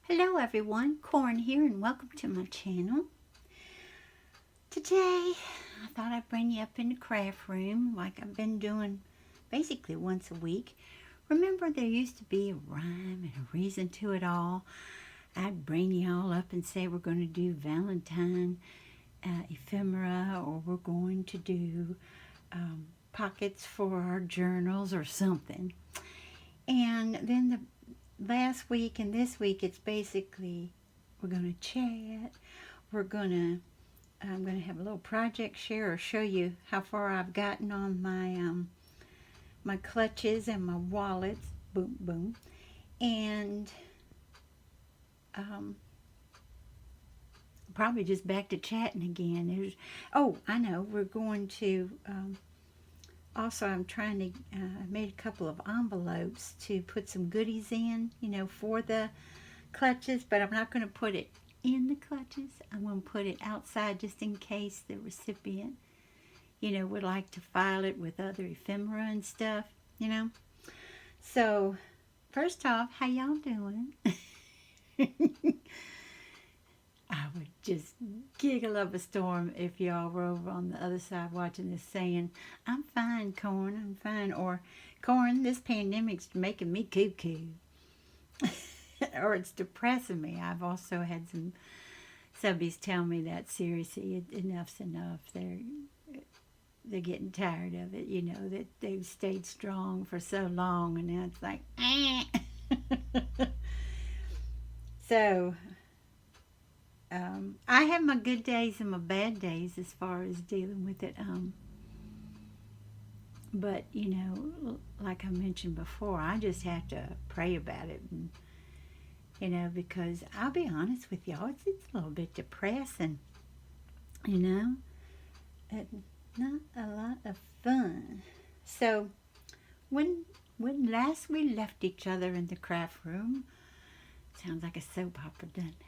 Hello everyone, Corn here and welcome to my channel. Today I thought I'd bring you up in the craft room like I've been doing basically once a week. Remember there used to be a rhyme and a reason to it all. I'd bring you all up and say we're going to do Valentine ephemera, or we're going to do pockets for our journals or something. And then the last week and this week it's basically we're going to chat. I'm going to have a little project share or show you how far I've gotten on my my clutches and my wallets. Boom boom. And probably just back to chatting again. I know we're going to also, I'm trying to, I made a couple of envelopes to put some goodies in, for the clutches, but I'm not going to put it in the clutches. I'm going to put it outside just in case the recipient, would like to file it with other ephemera and stuff, So, first off, how y'all doing? I would just giggle up a storm if y'all were over on the other side watching this saying, I'm fine, Corn, I'm fine. Or, Corn, this pandemic's making me cuckoo. Or it's depressing me. I've also had some subbies tell me that seriously, enough's enough. They're getting tired of it, that they've stayed strong for so long, and now it's like, So, I have my good days and my bad days as far as dealing with it. But, like I mentioned before, I just have to pray about it. And, because I'll be honest with y'all, it's a little bit depressing, and not a lot of fun. So, when last we left each other in the craft room, sounds like a soap opera, doesn't it?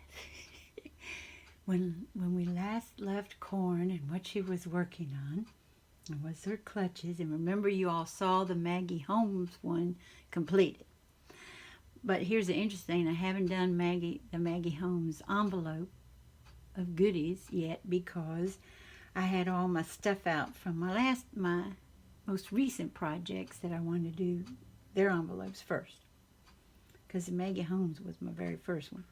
When we last left Corn and what she was working on was her clutches, and remember you all saw the Maggie Holmes one completed. But here's the interesting thing, I haven't done the Maggie Holmes envelope of goodies yet because I had all my stuff out from my most recent projects that I wanted to do their envelopes first, because the Maggie Holmes was my very first one.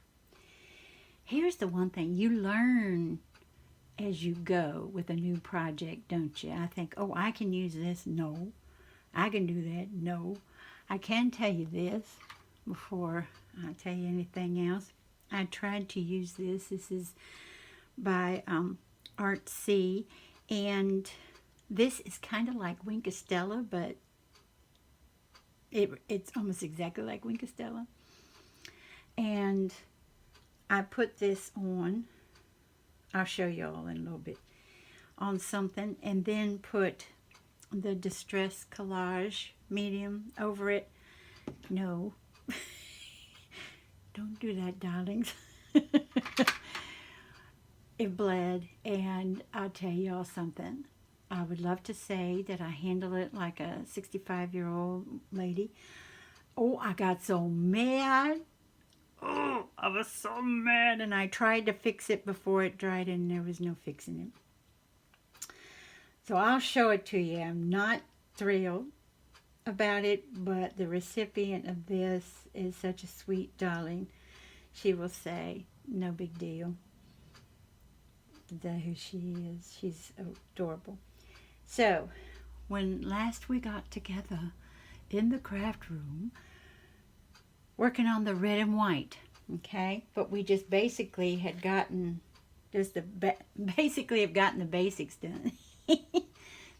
Here's the one thing, you learn as you go with a new project, don't you? I think, oh, I can use this. No. I can do that. No. I can tell you this before I tell you anything else. I tried to use this. This is by Art C, and this is kind of like Winkostella, but it's almost exactly like Winkostella. And I put this on, I'll show you all in a little bit, on something, and then put the Distress Collage medium over it. No, don't do that, darlings. It bled, and I'll tell y'all something. I would love to say that I handle it like a 65-year-old lady. Oh, I got so mad. Oh, I was so mad, and I tried to fix it before it dried, and there was no fixing it. So I'll show it to you. I'm not thrilled about it, but the recipient of this is such a sweet darling. She will say, no big deal. That's who she is. She's adorable. So, when last we got together in the craft room, working on the red and white, okay? But we just basically had gotten basically have gotten the basics done.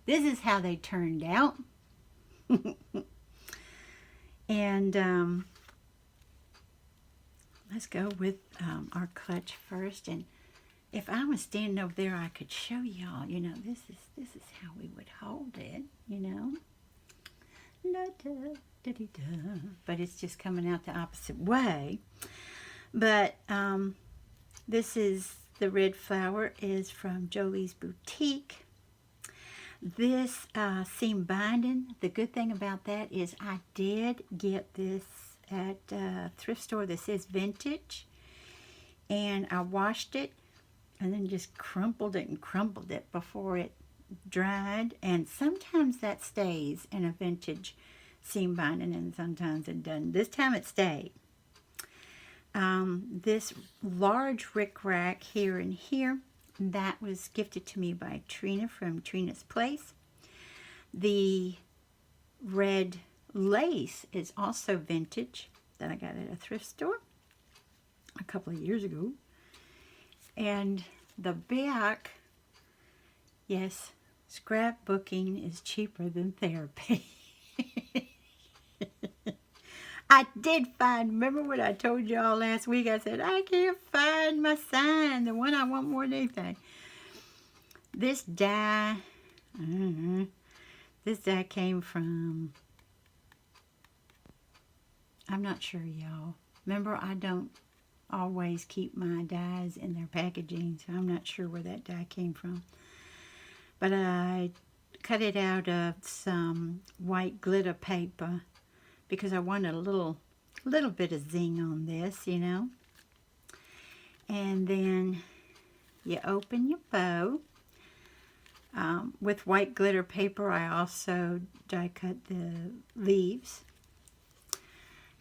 This is how they turned out. And let's go with our clutch first. And if I was standing over there, I could show y'all. This is how we would hold it. But it's just coming out the opposite way. But this is the red flower is from Jolie's Boutique. This seam binding, the good thing about that is I did get this at a thrift store that says vintage. and I washed it and then just crumpled it and crumpled it before it dried. And sometimes that stays in a vintage seam binding and sometimes it doesn't. This time it stayed. This large rickrack here and here, that was gifted to me by Trina from Trina's Place. The red lace is also vintage that I got at a thrift store a couple of years ago. And the back, yes, scrapbooking is cheaper than therapy. I did find, remember what I told y'all last week? I said, I can't find my sign, the one I want more than anything. This die, this die came from, I'm not sure, y'all. Remember, I don't always keep my dies in their packaging, so I'm not sure where that die came from. But I cut it out of some white glitter paper because I wanted a little bit of zing on this, you know. And then you open your bow. With white glitter paper, I also die cut the leaves.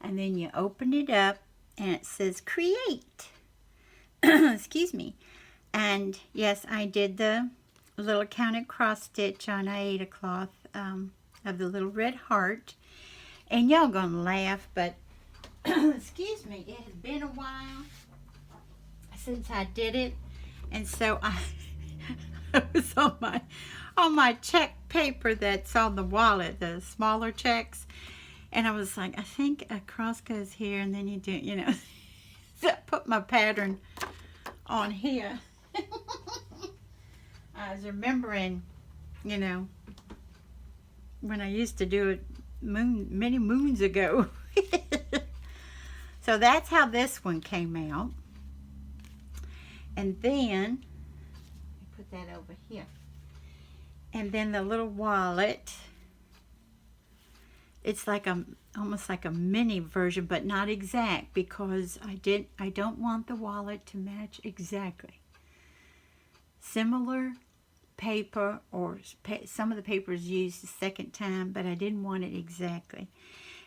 And then you open it up and it says create. Excuse me. And yes, I did the little counted cross stitch on Aida cloth of the little red heart. And y'all gonna laugh, but excuse me, it has been a while since I did it, and so I it was on my check paper that's on the wallet, the smaller checks, and I was like, I think a cross goes here, and then you do, you know. So I put my pattern on here. I was remembering, you know, when I used to do it many moons ago. So that's how this one came out. And then put that over here. And then the little wallet, it's like almost like a mini version, but not exact, because I don't want the wallet to match exactly. Similar paper, or some of the papers used the second time, but I didn't want it exactly.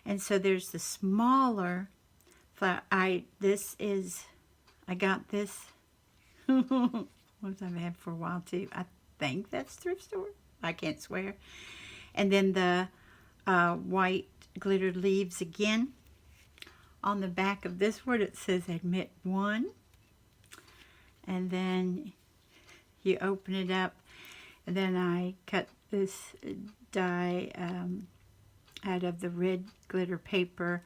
And so there's the smaller flower. I got this what I've had for a while too. I think that's thrift store, I can't swear. And then the white glittered leaves again. On the back of this one it says admit one, and then you open it up. And then I cut this die out of the red glitter paper,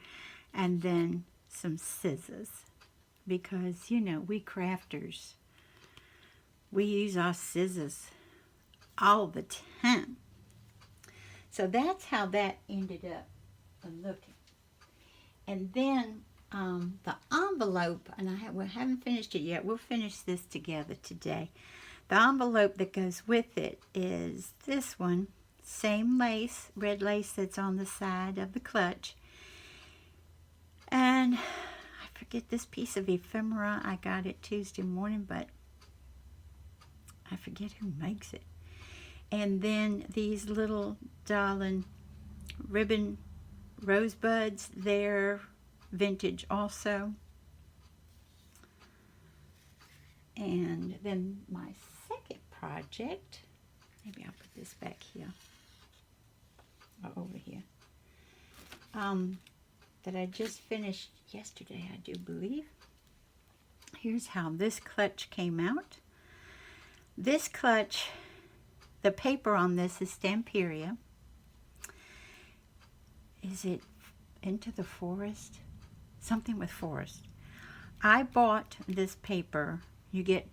and then some scissors, because, you know, we crafters, we use our scissors all the time. So that's how that ended up looking. And then the envelope, and we haven't finished it yet. We'll finish this together today. The envelope that goes with it is this one, same lace, red lace that's on the side of the clutch. And I forget this piece of ephemera. I got it Tuesday morning, but I forget who makes it. And then these little darling ribbon rosebuds, they're vintage also. And then my second project, maybe I'll put this back here, or over here, that I just finished yesterday, I do believe. Here's how this clutch came out. This clutch, the paper on this is Stamperia. Is it Into the Forest? Something with forest. I bought this paper. You get,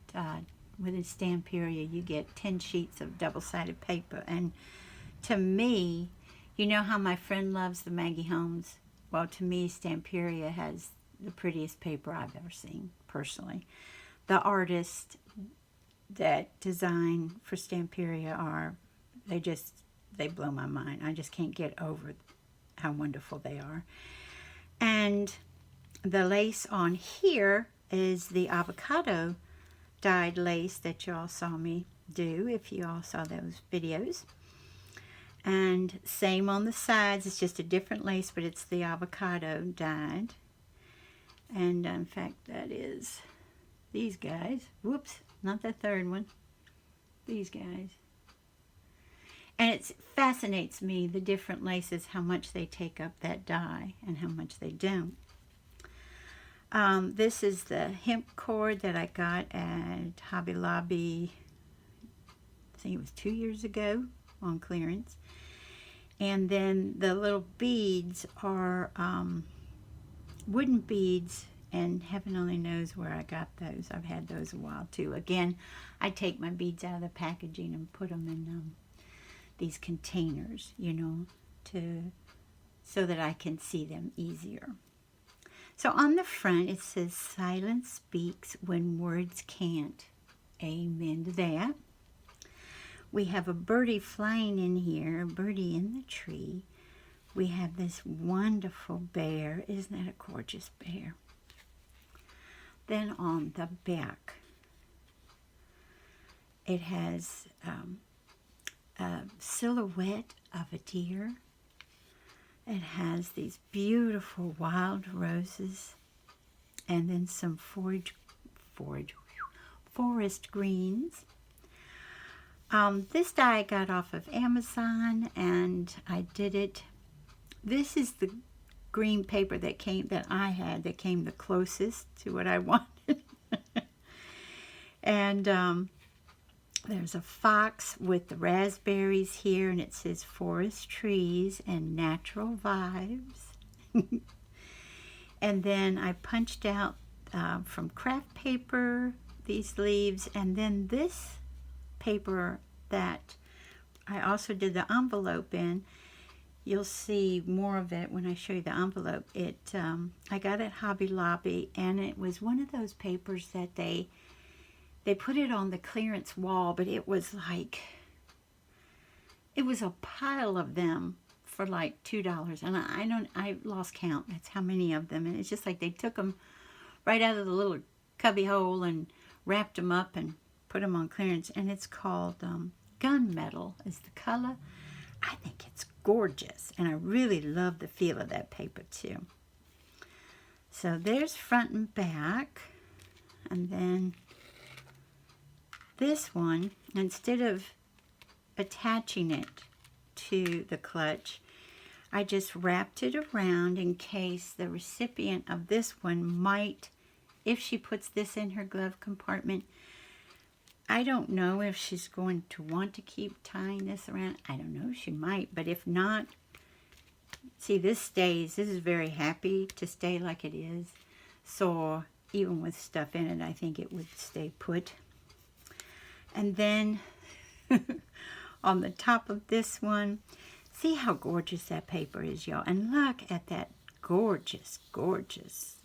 with a Stamperia, you get 10 sheets of double-sided paper. And to me, you know how my friend loves the Maggie Holmes? Well, to me, Stamperia has the prettiest paper I've ever seen, personally. The artists that design for Stamperia they blow my mind. I just can't get over how wonderful they are. And the lace on here is the avocado dyed lace that y'all saw me do, if you all saw those videos. And same on the sides, it's just a different lace, but it's the avocado dyed. And in fact, that is these guys. Whoops, not the third one. These guys. And it fascinates me, the different laces, how much they take up that dye and how much they don't. This is the hemp cord that I got at Hobby Lobby, I think it was 2 years ago, on clearance. And then the little beads are wooden beads, and heaven only knows where I got those. I've had those a while too. Again, I take my beads out of the packaging and put them in these containers, you know, so that I can see them easier. So on the front it says, "Silence speaks when words can't." Amen to that. We have a birdie flying in here, a birdie in the tree. We have this wonderful bear. Isn't that a gorgeous bear? Then on the back, it has a silhouette of a deer. It has these beautiful wild roses, and then some forest greens. This die I got off of Amazon, and I did it. This is the green paper that came the closest to what I wanted. And there's a fox with the raspberries here, and it says forest trees and natural vibes. And then I punched out from craft paper these leaves, and then this paper that I also did the envelope in. You'll see more of it when I show you the envelope. I got it at Hobby Lobby, and it was one of those papers that they put it on the clearance wall, but it was a pile of them for like $2, and I lost count. That's how many of them, and it's just like they took them right out of the little cubby hole and wrapped them up and put them on clearance. And it's called gunmetal is the color. I think it's gorgeous, and I really love the feel of that paper too. So there's front and back. And then this one, instead of attaching it to the clutch, I just wrapped it around in case the recipient of this one might, if she puts this in her glove compartment, I don't know if she's going to want to keep tying this around. I don't know, she might, but if not, see, this stays. This is very happy to stay like it is. So even with stuff in it, I think it would stay put. And then on the top of this one, see how gorgeous that paper is, y'all. And look at that gorgeous, gorgeous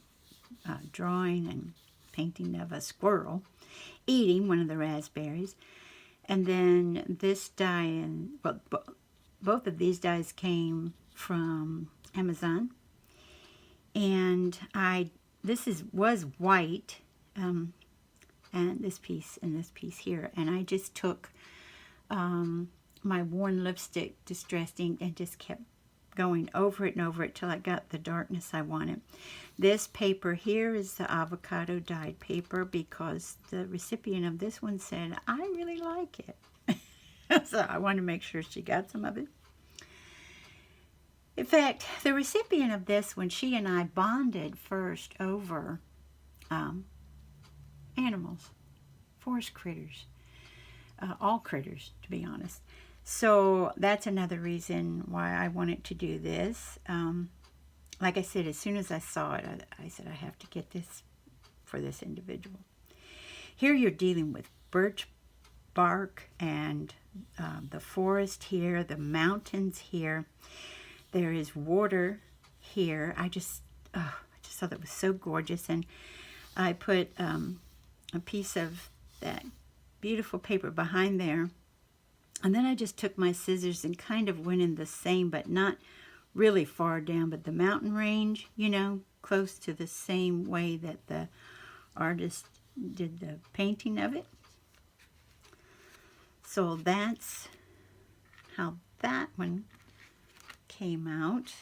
drawing and painting of a squirrel eating one of the raspberries. And then this die, and well, both of these dies came from Amazon. And was white, and this piece here, and I just took my worn lipstick distressed ink and just kept going over it and over it till I got the darkness I wanted. This paper here is the avocado dyed paper because the recipient of this one said, I really like it. So I wanted to make sure she got some of it. In fact, the recipient of this one, she and I bonded first over animals, forest critters, all critters, to be honest. So that's another reason why I wanted to do this. Like I said, as soon as I saw it, I said, I have to get this for this individual. Here you're dealing with birch bark and the forest here, the mountains here. There is water here. I just thought that was so gorgeous. And I put a piece of that beautiful paper behind there. And then I just took my scissors and kind of went in the same, but not really far down, but the mountain range, you know, close to the same way that the artist did the painting of it. So that's how that one came out.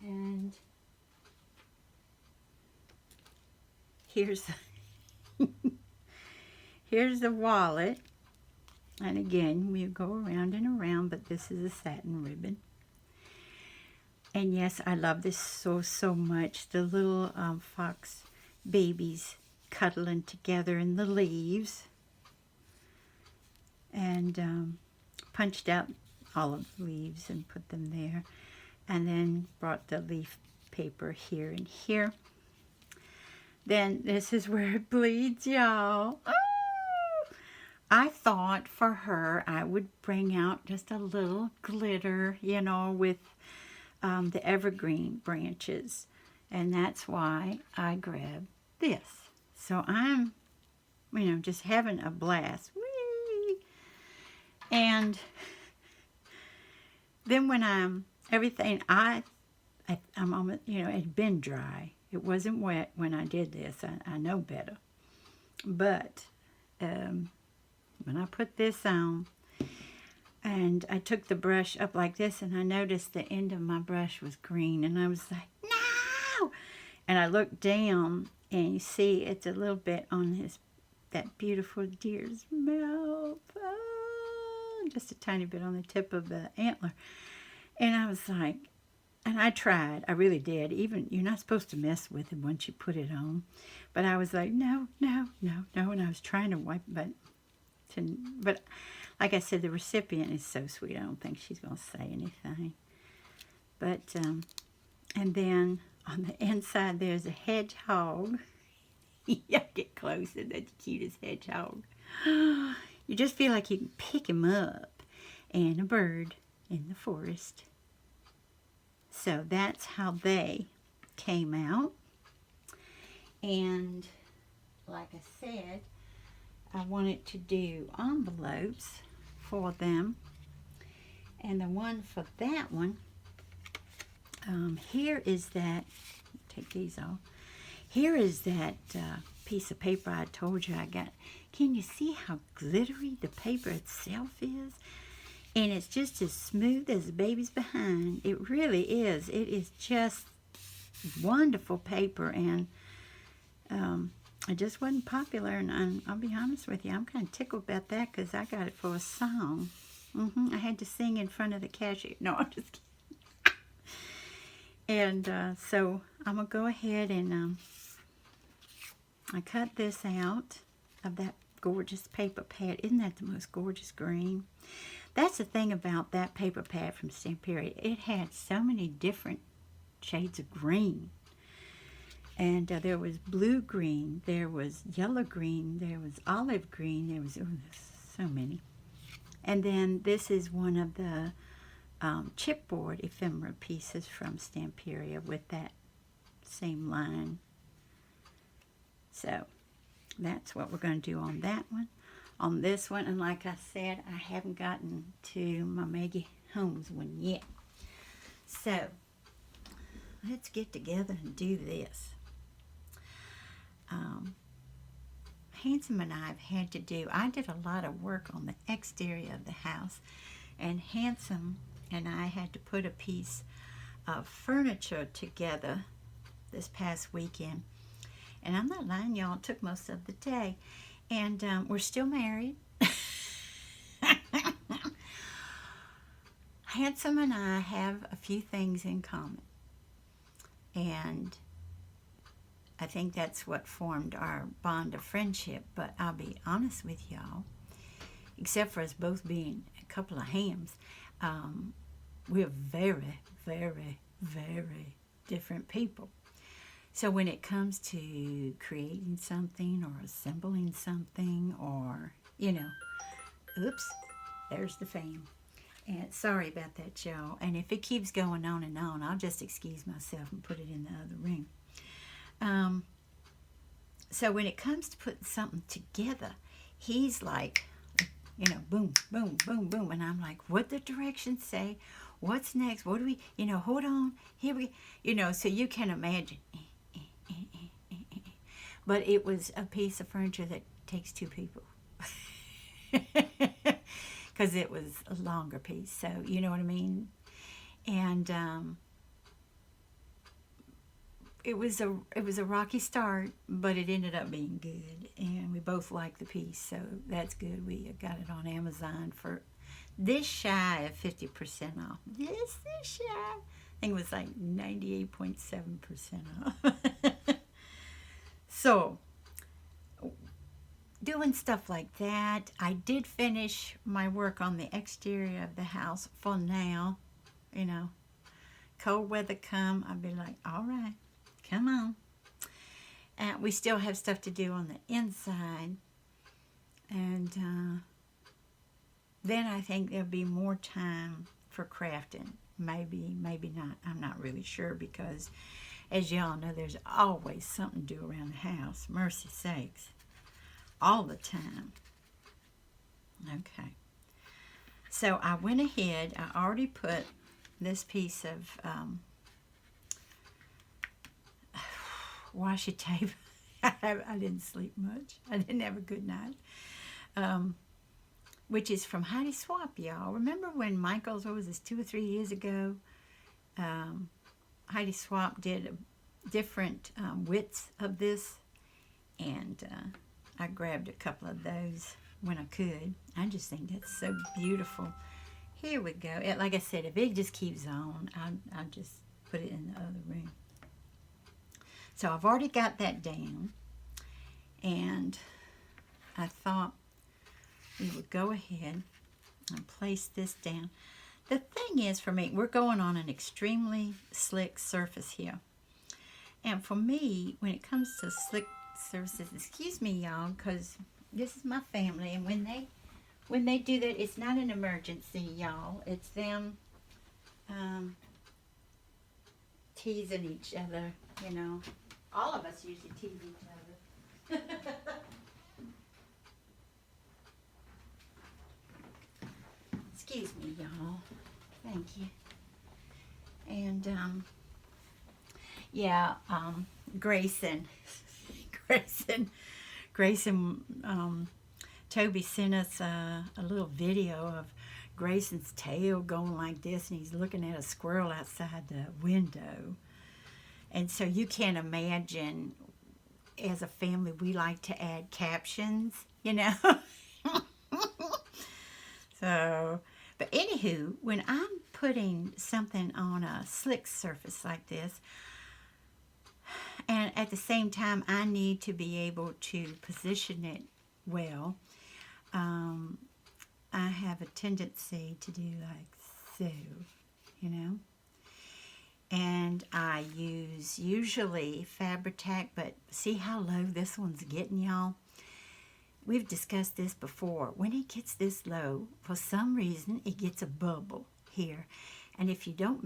And here's here's the wallet. And again, we go around and around, but this is a satin ribbon. And yes, I love this so much. The little fox babies cuddling together in the leaves. And punched out all of the leaves and put them there. And then brought the leaf paper here and here. Then this is where it bleeds, y'all. Oh! I thought for her I would bring out just a little glitter, you know, with the evergreen branches. And that's why I grabbed this. So I'm, you know, just having a blast. Whee! And then when everything, I'm almost, you know, it had been dry. It wasn't wet when I did this. I know better. But when I put this on, and I took the brush up like this, and I noticed the end of my brush was green, and I was like, no! And I looked down, and you see it's a little bit on that beautiful deer's mouth. Oh, just a tiny bit on the tip of the antler. And I was like, and I tried, I really did. Even, you're not supposed to mess with it once you put it on. But I was like, no. And I was trying to wipe, but like I said, the recipient is so sweet. I don't think she's going to say anything. But, and then on the inside, there's a hedgehog. Yeah, get closer. That's the cutest hedgehog. You just feel like you can pick him up. And a bird in the forest. So that's how they came out. And like I said, I wanted to do envelopes for them. And the one for that one, here is that, take these off. Here is that piece of paper I told you I got. Can you see how glittery the paper itself is? And it's just as smooth as the baby's behind. It really is. It is just wonderful paper. And it just wasn't popular. And I'll be honest with you, I'm kind of tickled about that because I got it for a song. I had to sing in front of the cashier. No, I'm just kidding. And so I'm going to go ahead and I cut this out of that gorgeous paper pad. Isn't that the most gorgeous green? That's the thing about that paper pad from Stamperia. It had so many different shades of green. And there was blue green, there was yellow green, there was olive green, there was so many. And then this is one of the chipboard ephemera pieces from Stamperia with that same line. So that's what we're going to do on that one. On this one, and like I said, I haven't gotten to my Maggie Holmes one yet. So let's get together and do this. Handsome and I have had to do, I did a lot of work on the exterior of the house, and Handsome and I had to put a piece of furniture together this past weekend. And I'm not lying, y'all, it took most of the day. And we're still married. Handsome and I have a few things in common. And I think that's what formed our bond of friendship. But I'll be honest with y'all, except for us both being a couple of hams, we're very, very, very different people. So when it comes to creating something or assembling something or, you know, oops, there's the fan. And sorry about that, y'all. And if it keeps going on and on, I'll just excuse myself and put it in the other room. So when it comes to putting something together, he's like, you know, boom, boom, boom, boom. And I'm like, what the directions say? what's next? What do we, hold on, here we, so you can imagine. But it was a piece of furniture that takes two people. Because it was a longer piece, so you know what I mean? And it was a rocky start, but it ended up being good, and we both liked the piece, so that's good. We got it on Amazon for this shy of 50% off. This shy, I think it was like 98.7% off. So, doing stuff like that. I did finish my work on the exterior of the house for now. Cold weather come, I'll be like, all right, come on. And we still have stuff to do on the inside. And then I think there'll be more time for crafting. Maybe not. I'm not really sure because, as y'all know, there's always something to do around the house. Mercy sakes. All the time. Okay. So I went ahead. I already put this piece of washi tape. I didn't sleep much. I didn't have a good night. Which is from Heidi Swapp, y'all. Remember when Michael's, what was this, 2 or 3 years ago? Heidi Swapp did different widths of this, and I grabbed a couple of those when I could. I just think that's so beautiful. Here we go. Like I said, if it just keeps on, I'll just put it in the other room. So I've already got that down, and I thought we would go ahead and place this down. The thing is, for me, we're going on an extremely slick surface here. And for me, when it comes to slick surfaces, excuse me, y'all, because this is my family, and when they do that, it's not an emergency, y'all. It's them teasing each other, All of us usually tease each other. Excuse me, y'all. Thank you. And, yeah, Grayson, Toby sent us a little video of Grayson's tail going like this, and he's looking at a squirrel outside the window. And so you can imagine, as a family, we like to add captions, So, but anywho, when I'm putting something on a slick surface like this, and at the same time I need to be able to position it well, I have a tendency to do like so, and I use usually Fabri-Tac, but see how low this one's getting, y'all? We've discussed this before. When it gets this low, for some reason, it gets a bubble here. And if you don't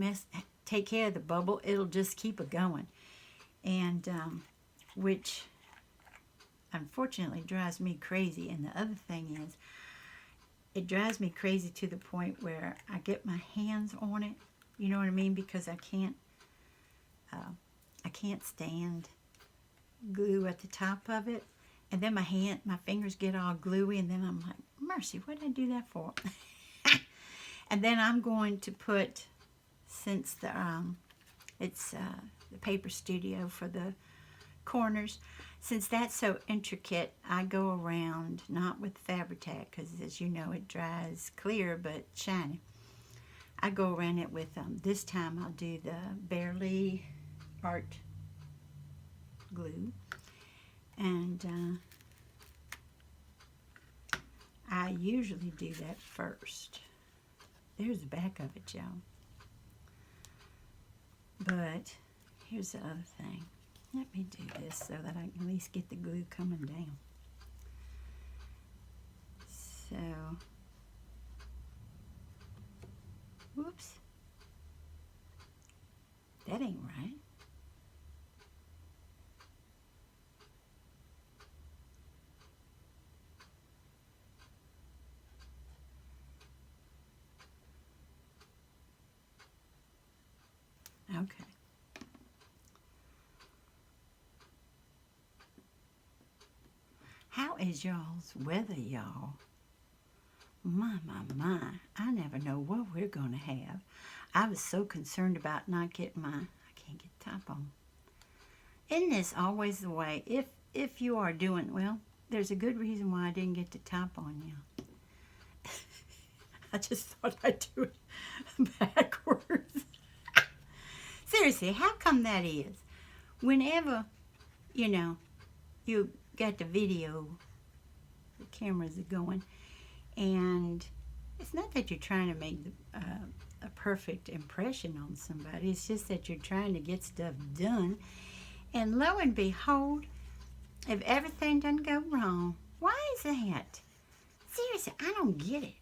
take care of the bubble, it'll just keep it going. And which unfortunately drives me crazy. And the other thing is, it drives me crazy to the point where I get my hands on it. You know what I mean? Because I can't stand glue at the top of it. And then my fingers get all gluey, and then I'm like, mercy, what did I do that for? And then I'm going to put, since it's the Paper Studio for the corners, since that's so intricate, I go around, not with Fabri-Tac, because as you know, it dries clear but shiny. I go around it with, this time I'll do the Bearly Art glue. And I usually do that first. There's the back of it, y'all. But here's the other thing. Let me do this so that I can at least get the glue coming down. So, whoops. That ain't right. Okay. How is y'all's weather, y'all? My. I never know what we're going to have. I was so concerned about not getting I can't get the top on. Isn't this always the way? If you are doing, well, there's a good reason why I didn't get the top on you. I just thought I'd do it backwards. Seriously, how come that is? Whenever, you got the video, the cameras are going, and it's not that you're trying to make a perfect impression on somebody. It's just that you're trying to get stuff done. And lo and behold, if everything doesn't go wrong, why is that? Seriously, I don't get it.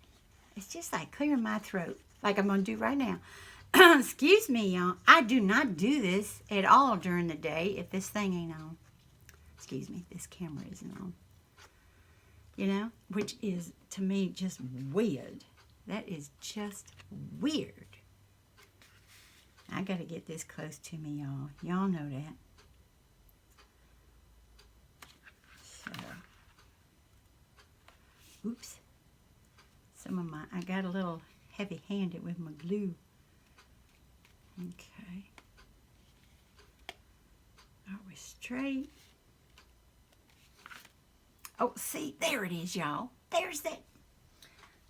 It's just like clearing my throat, like I'm going to do right now. Excuse me, y'all. I do not do this at all during the day if this thing ain't on. Excuse me, this camera isn't on. Which is, to me, just weird. That is just weird. I got to get this close to me, y'all. Y'all know that. So, oops. I got a little heavy-handed with my glue. Okay. Are we straight? Oh, see, there it is, y'all. There's that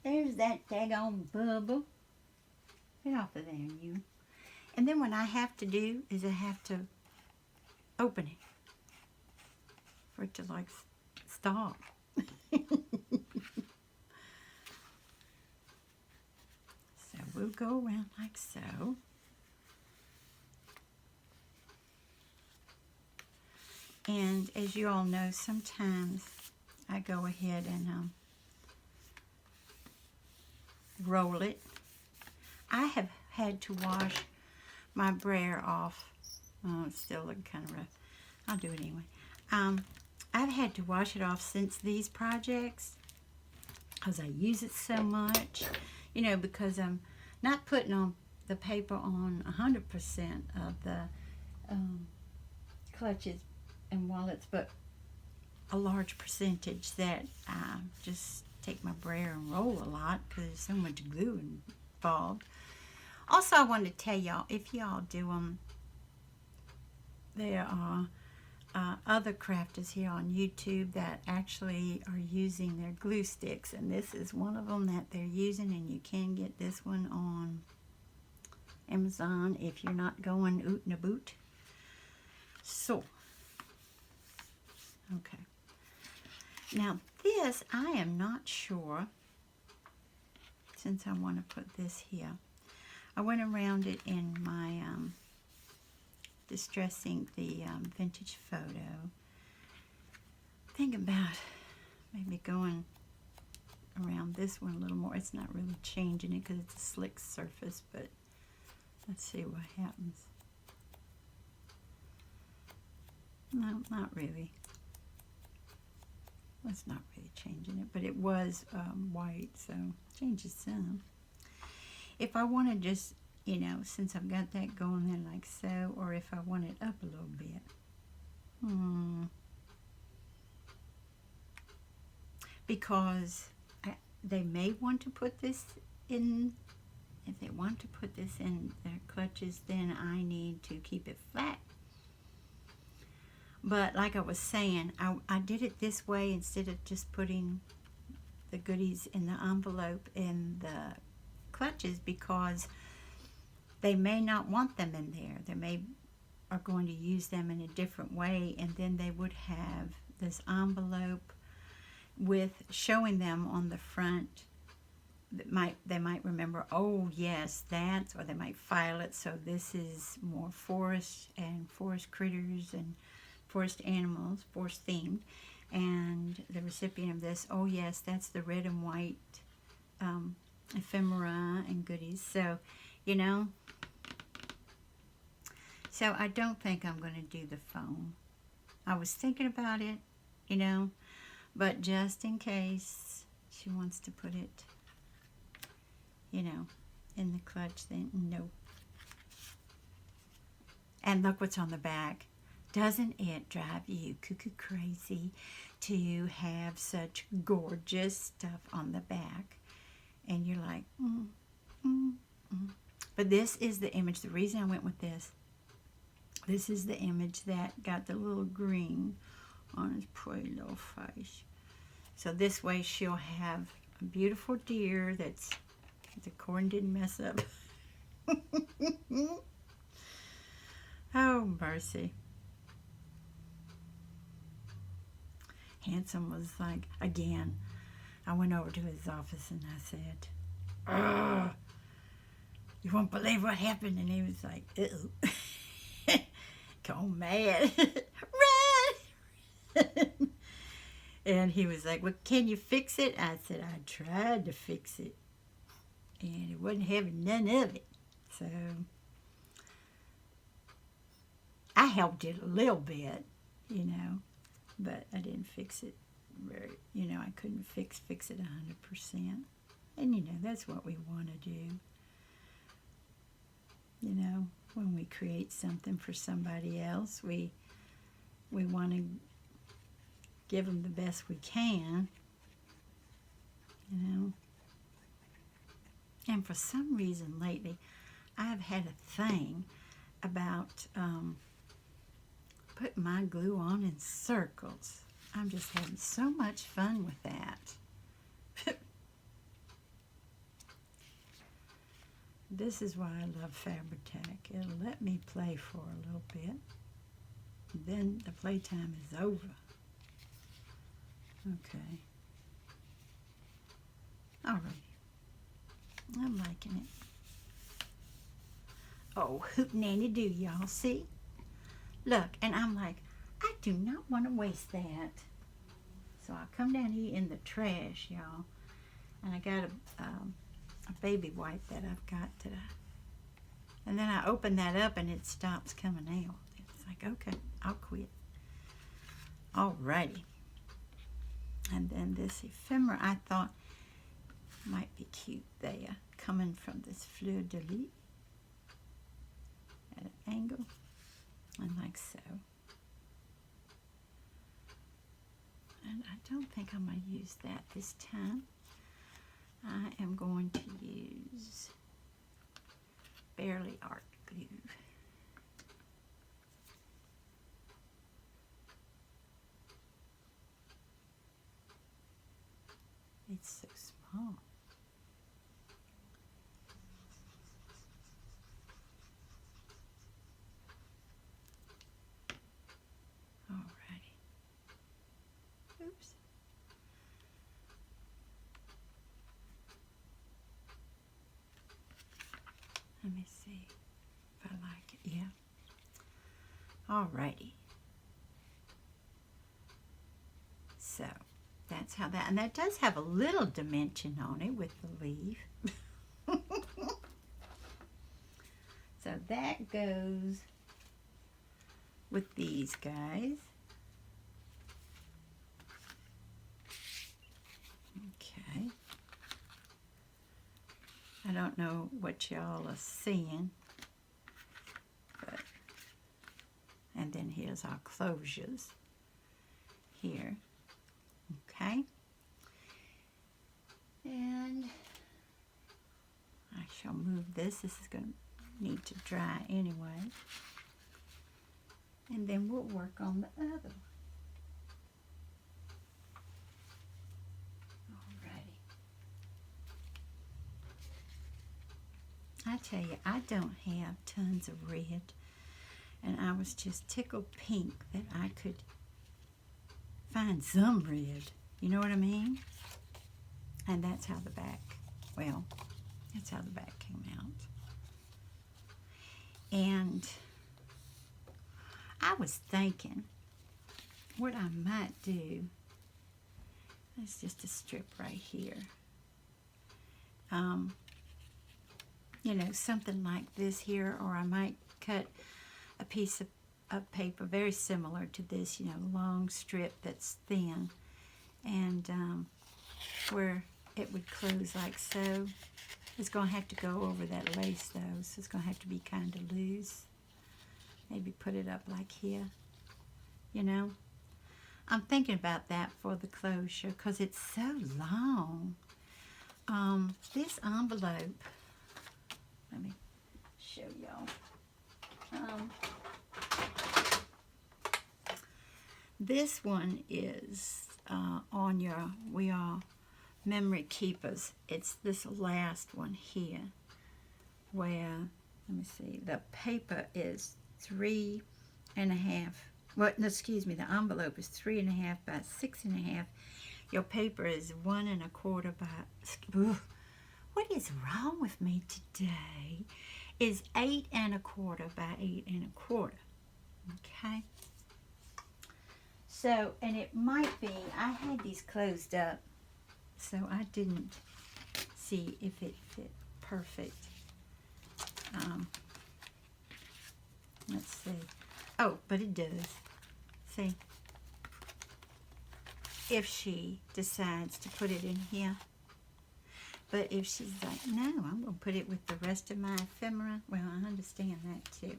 daggone bubble. Get off of there, you. And then what I have to do is I have to open it for it to, like, stop. So we'll go around like so. And as you all know, sometimes I go ahead and roll it. I have had to wash my brayer off. Oh, it's still looking kind of rough. I'll do it anyway. I've had to wash it off since these projects because I use it so much. Because I'm not putting on the paper on 100% of the clutches and wallets, but a large percentage that I just take my brayer and roll a lot because there's so much glue involved. Also, I wanted to tell y'all, if y'all do them, there are other crafters here on YouTube that actually are using their glue sticks, and this is one of them that they're using, and you can get this one on Amazon if you're not going oot and a boot. So, okay. Now this, I am not sure, since I want to put this here. I went around it in my distressing the vintage photo. Think about maybe going around this one a little more. It's not really changing it because it's a slick surface, but let's see what happens. No, not really. That's not really changing it, but it was white, so changes some. If I want to just, since I've got that going there like so, or if I want it up a little bit. Because they may want to put this in, if they want to put this in their clutches, then I need to keep it flat. But like I was saying, I did it this way instead of just putting the goodies in the envelope in the clutches, because they may not want them in there. They are going to use them in a different way, and then they would have this envelope with showing them on the front. They might remember, oh yes, that's, or they might file it, so this is more forest and forest critters and forest animals, forest themed, and the recipient of this, oh yes, that's the red and white ephemera and goodies. So, so I don't think I'm going to do the foam. I was thinking about it, but just in case she wants to put it, in the clutch, then no. And look what's on the back. Doesn't it drive you cuckoo crazy to have such gorgeous stuff on the back? And you're like, But this is the image. The reason I went with this is the image that got the little green on his pretty little face. So this way she'll have a beautiful deer that's, the corn didn't mess up. Oh, mercy. Handsome was like, again, I went over to his office and I said, "Ugh, you won't believe what happened." And he was like, "Uh-oh." Go mad. Run! And he was like, "Well, can you fix it?" I said, "I tried to fix it. And it wasn't having none of it." So I helped it a little bit, but I didn't fix it very, I couldn't fix it 100%. And, that's what we want to do. When we create something for somebody else, we want to give them the best we can, And for some reason lately, I've had a thing about putting my glue on in circles. I'm just having so much fun with that. This is why I love Fabri-Tac. It'll let me play for a little bit. Then the playtime is over. Okay. All right. I'm liking it. Oh, hoot-nanny-doo, y'all. See? Look, and I'm like, I do not want to waste that. So I come down here in the trash, y'all. And I got a baby wipe that I've got today. And then I open that up and it stops coming out. It's like, okay, I'll quit. Alrighty. And then this ephemera I thought might be cute there, coming from this fleur de lis at an angle, and like so. And I don't think I'm going to use that this time. I am going to use Barely Art glue. It's so small. Alrighty. Oops. Let me see if I like it. Yeah. Alrighty. So that's how that, and that does have a little dimension on it with the leaf. So that goes with these guys. Okay. I don't know what y'all are seeing, but, and then here's our closures here. Okay. And I shall move this. This is going to need to dry anyway. And then we'll work on the other one. Alrighty. I tell you, I don't have tons of red. And I was just tickled pink that I could find some red. You know what I mean? And that's how the back, well, that's how the back came out. And I was thinking what I might do, it's just a strip right here. Something like this here, or I might cut a piece of paper very similar to this, long strip that's thin, and where it would close like so. It's going to have to go over that lace though, so it's going to have to be kind of loose. Maybe put it up like here, you know. I'm thinking about that for the closure because it's so long. This envelope, let me show y'all. This one is on your We Are Memory Keepers. It's this last one here where, let me see, the paper is 3.5. Well, no, excuse me, the envelope is 3.5 by 6.5. Your paper is 1.25 by, ooh, what is wrong with me today? Is 8.25 by 8.25. Okay. So, and it might be, I had these closed up, so I didn't see if it fit perfect. Let's see. Oh, but it does. See, if she decides to put it in here. But if she's like, no, I'm going to put it with the rest of my ephemera, well, I understand that too.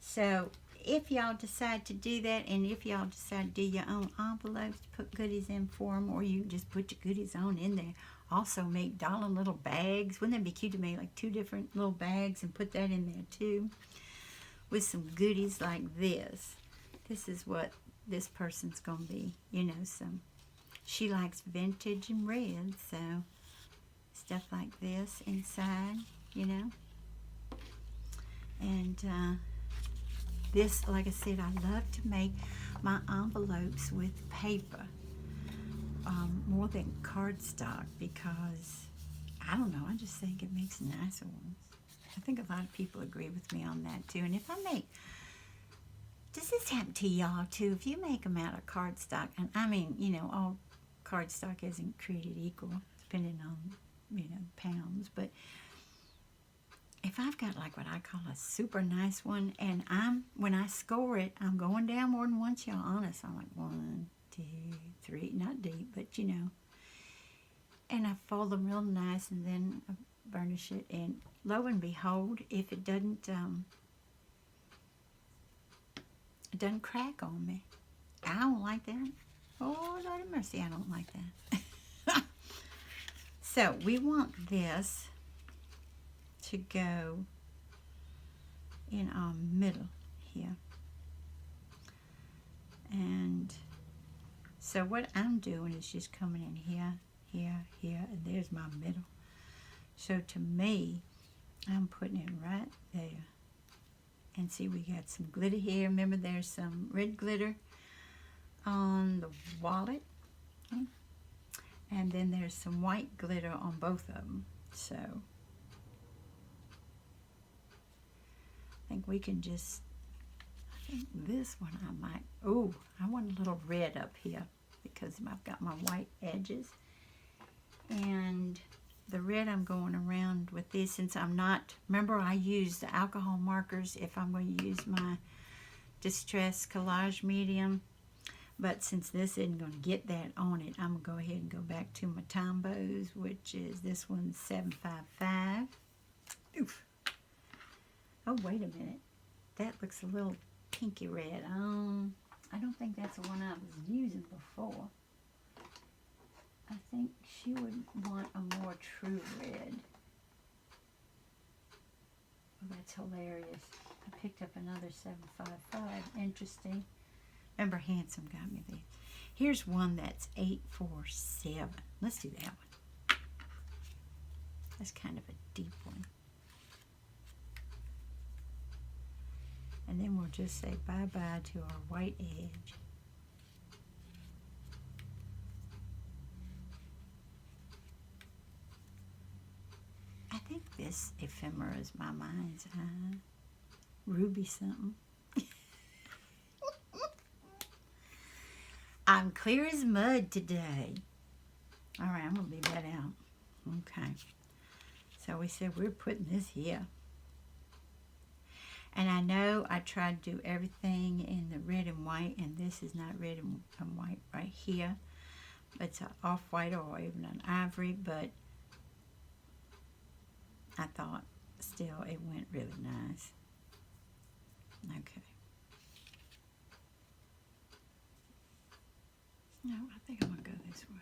So if y'all decide to do that, and if y'all decide to do your own envelopes to put goodies in for them, or you just put your goodies on in there, also make darling little bags. Wouldn't that be cute to make like 2 different little bags and put that in there too? With some goodies like this. This is what this person's going to be, you know, she likes vintage and red, so stuff like this inside, you know. And this, like I said, I love to make my envelopes with paper more than cardstock because, I don't know, I just think it makes nicer ones. I think a lot of people agree with me on that too. And if I make, does this happen to y'all too? If you make them out of cardstock, and I mean, you know, all cardstock isn't created equal, depending on, you know, pounds, but if I've got like what I call a super nice one, and when I score it, I'm going down more than once, y'all, honest. I'm like 1, 2, 3, not deep, but you know, and I fold them real nice, and then I burnish it, and lo and behold, if it doesn't crack on me. I don't like that. Oh, Lord have mercy, I don't like that. So we want this to go in our middle here. And so what I'm doing is just coming in here, here, here, and there's my middle. So to me, I'm putting it right there. And see, we got some glitter here. Remember, there's some red glitter on the wallet. Okay. And then there's some white glitter on both of them. So I think we can just, I think this one I might, oh, I want a little red up here because I've got my white edges. And the red I'm going around with this, since I'm not, remember I use the alcohol markers if I'm going to use my Distress Collage Medium. But since this isn't going to get that on it, I'm going to go ahead and go back to my Tombos, which is this one's 755. Oof. Oh, wait a minute. That looks a little pinky red. I don't think that's the one I was using before. I think she would want a more true red. Oh, that's hilarious. I picked up another 755. Interesting. Remember, Handsome got me these. Here's one that's 847. Let's do that one. That's kind of a deep one. And then we'll just say bye-bye to our white edge. I think this ephemera is my mind's eye. Ruby something. I'm clear as mud today. All right, I'm going to leave that out. Okay. So we said we're putting this here. And I know I tried to do everything in the red and white, and this is not red and white right here. It's an off-white or even an ivory, but I thought still it went really nice. Okay. No, I think I'm going to go this way.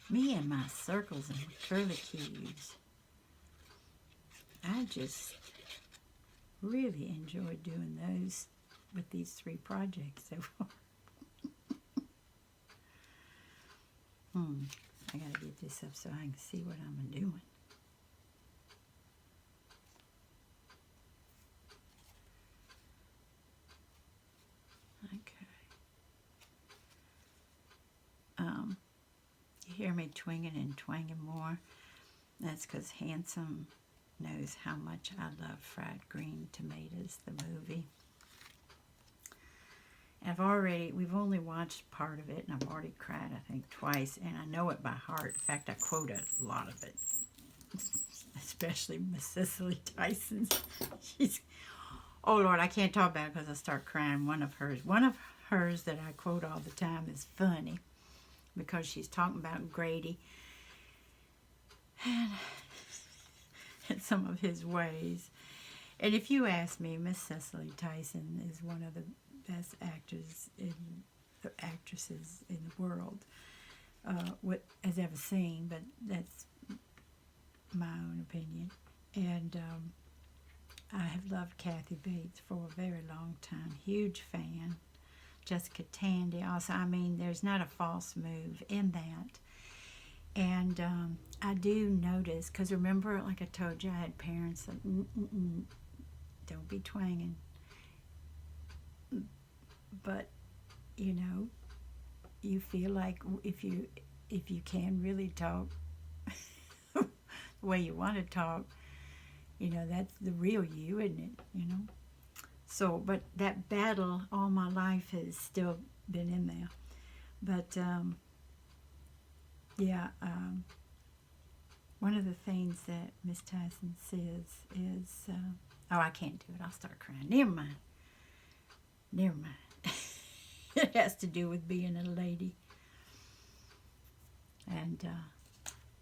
Me and my circles and curlicues. I just really enjoyed doing those with these 3 projects so far. I gotta get this up so I can see what I'm doing. Okay. You hear me twinging and twanging more? That's because Handsome knows how much I love Fried Green Tomatoes, the movie. We've only watched part of it, and I've already cried, I think, twice, and I know it by heart. In fact, I quote a lot of it, especially Miss Cicely Tyson's. Oh Lord, I can't talk about it because I start crying. One of hers that I quote all the time is funny because she's talking about Grady and some of his ways. And if you ask me, Miss Cicely Tyson is one of the best actresses in the world what has ever seen, but that's my own opinion. And I have loved Kathy Bates for a very long time. Huge fan. Jessica Tandy also. I mean, there's not a false move in that. And I do notice, because remember, like I told you, I had parents that, don't be twanging. But, you know, you feel like if you can really talk the way you want to talk, you know, that's the real you, isn't it? You know? So, but that battle all my life has still been in there. But, yeah, one of the things that Miss Tyson says is, oh, I can't do it. I'll start crying. Never mind. It has to do with being a lady. And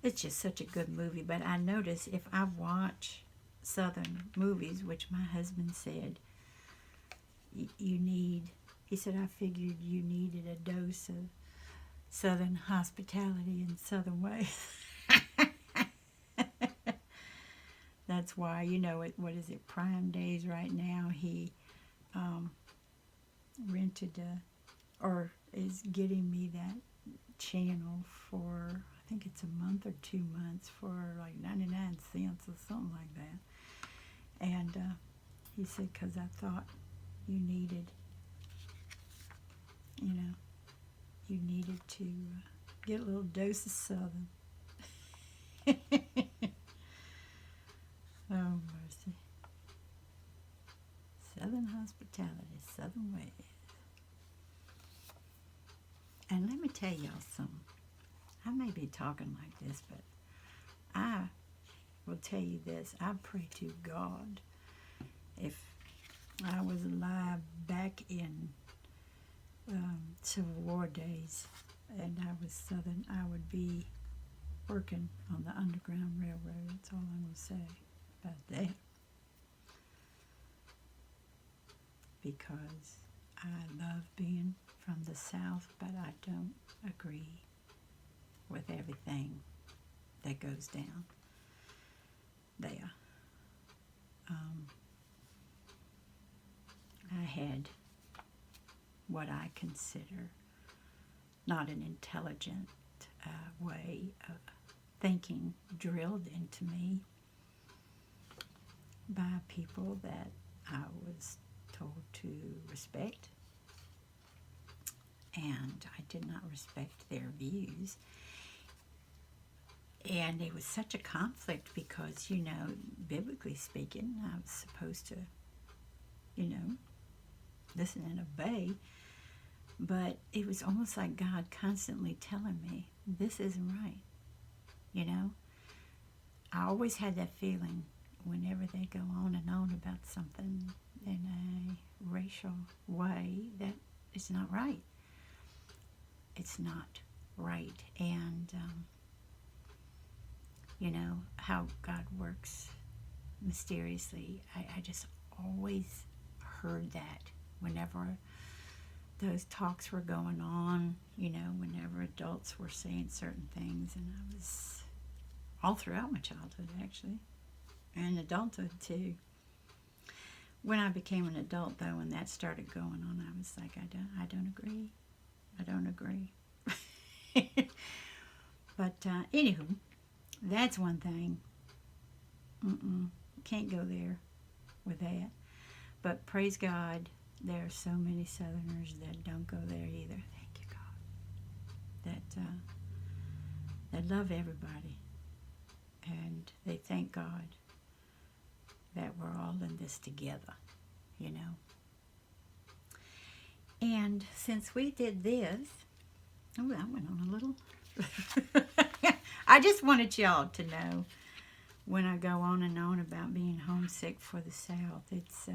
it's just such a good movie. But I notice if I watch Southern movies, which my husband said, he said, I figured you needed a dose of Southern hospitality and Southern ways. That's why, you know, what is it, Prime Days right now, he rented or is getting me that channel for, I think it's a month or 2 months for like 99 cents or something like that. And he said, because I thought you needed, you needed to get a little dose of Southern. Oh, mercy. Southern hospitality, Southern ways. And let me tell y'all something. I may be talking like this, but I will tell you this. I pray to God, if I was alive back in Civil War days and I was Southern, I would be working on the Underground Railroad. That's all I'm going to say about that. Because I love being from the South, but I don't agree with everything that goes down there. I had what I consider not an intelligent way of thinking drilled into me by people that I was told to respect, and I did not respect their views. And it was such a conflict because, biblically speaking, I was supposed to, listen and obey. But it was almost like God constantly telling me, this isn't right. you know. I always had that feeling whenever they go on and on about something in a racial way that it's not right. It's not right. And, you know, how God works mysteriously. I just always heard that whenever those talks were going on, you know, whenever adults were saying certain things. And I was all throughout my childhood, actually, and adulthood too. When I became an adult, though, when that started going on, I was like, I don't agree. I don't agree. But anywho, that's one thing. Can't go there with that. But praise God, there are so many Southerners that don't go there either. Thank you, God. That love everybody, and they thank God that we're all in this together, you know. And since we did this, I went on a little. I just wanted y'all to know, when I go on and on about being homesick for the South, it's,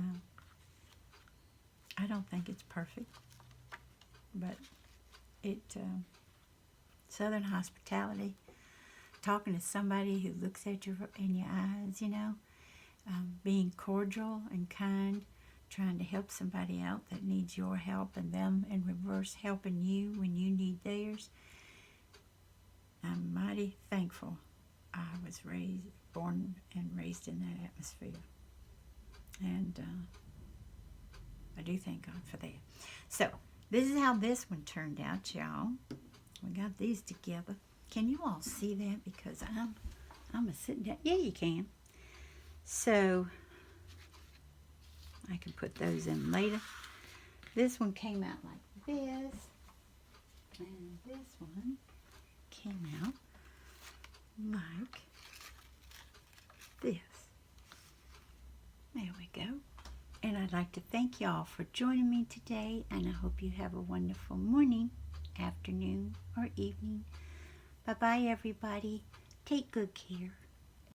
I don't think it's perfect, but Southern hospitality, talking to somebody who looks at you in your eyes, you know, being cordial and kind, trying to help somebody out that needs your help, and them in reverse helping you when you need theirs. I'm mighty thankful I was born and raised in that atmosphere. And I do thank God for that. So, this is how this one turned out, y'all. We got these together. Can you all see that? Because I'm a sitting down. Yeah, you can. So, I can put those in later. This one came out like this. And this one came out like this. There we go. And I'd like to thank y'all for joining me today, and I hope you have a wonderful morning, afternoon, or evening. Bye-bye, everybody. Take good care.